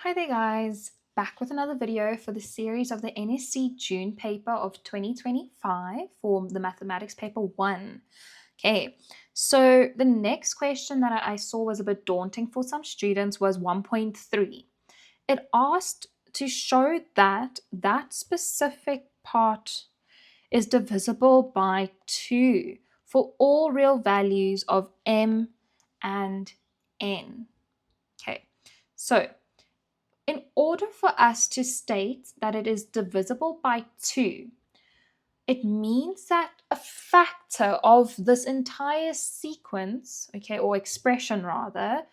Hi there guys, back with another video for the series of the NSC June paper of 2025 for the mathematics paper 1. Okay, so the next question that I saw was a bit daunting for some students was 1.3. It asked to show that that specific part is divisible by 2 for all real values of m and n. Okay, so in order for us to state that it is divisible by 2, it means that a factor of this entire sequence, okay, or expression rather,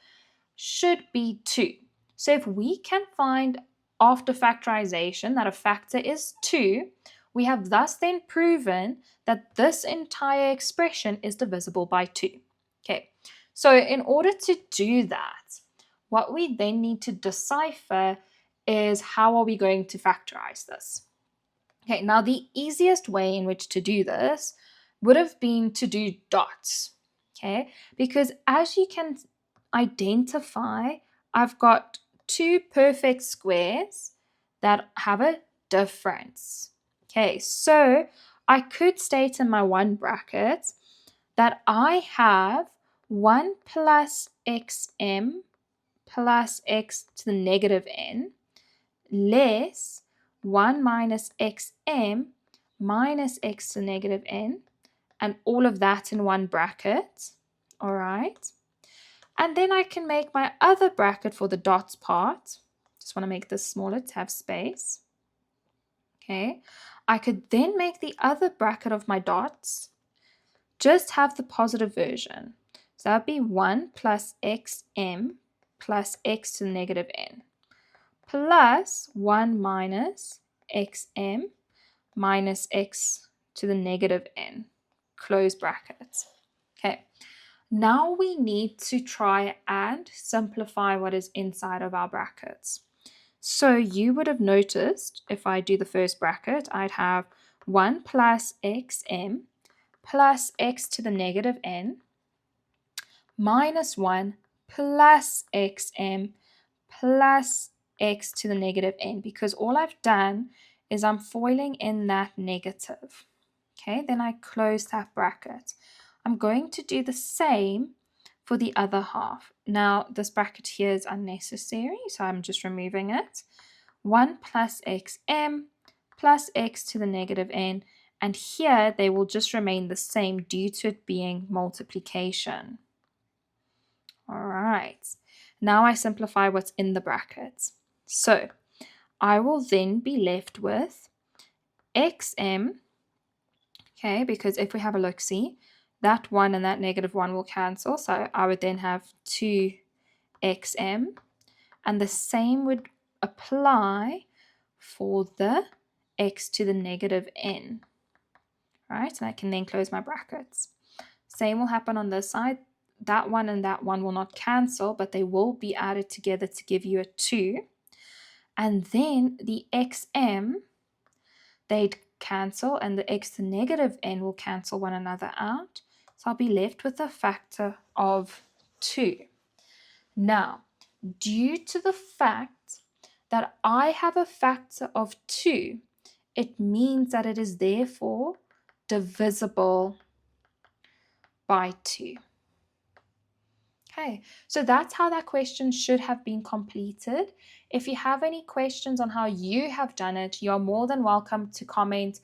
should be 2. So if we can find after factorization that a factor is 2, we have thus then proven that this entire expression is divisible by 2. Okay, so in order to do that, what we then need to decipher is how are we going to factorize this? Okay, now the easiest way in which to do this would have been to do dots, okay? Because as you can identify, I've got two perfect squares that have a difference. Okay, so I could state in my one bracket that I have 1 plus xm plus x to the negative n less 1 minus xm minus x to the negative n, and all of that in one bracket. All right. And then I can make my other bracket for the dots part. Just want to make this smaller to have space. Okay. I could then make the other bracket of my dots, just have the positive version. So that would be 1 plus xm plus x to the negative n plus 1 minus xm minus x to the negative n, close brackets. Okay, now we need to try and simplify what is inside of our brackets. So you would have noticed if I do the first bracket, I'd have 1 plus xm plus x to the negative n minus 1 plus xm plus x to the negative n, because all I've done is I'm foiling in that negative. Okay, then I close that bracket. I'm going to do the same for the other half. Now, this bracket here is unnecessary, so I'm just removing it. 1 plus xm plus x to the negative n, and here they will just remain the same due to it being multiplication. All right, now I simplify what's in the brackets. So I will then be left with xm, okay, because if we have a look-see, that 1 and that negative 1 will cancel. So I would then have 2xm, and the same would apply for the x to the negative n. All right, and I can then close my brackets. Same will happen on this side. That 1 and that 1 will not cancel, but they will be added together to give you a 2. And then the xm, they'd cancel, and the x to the negative n will cancel one another out. So I'll be left with a factor of 2. Now, due to the fact that I have a factor of 2, it means that it is therefore divisible by 2. Okay, so that's how that question should have been completed. If you have any questions on how you have done it, you're more than welcome to comment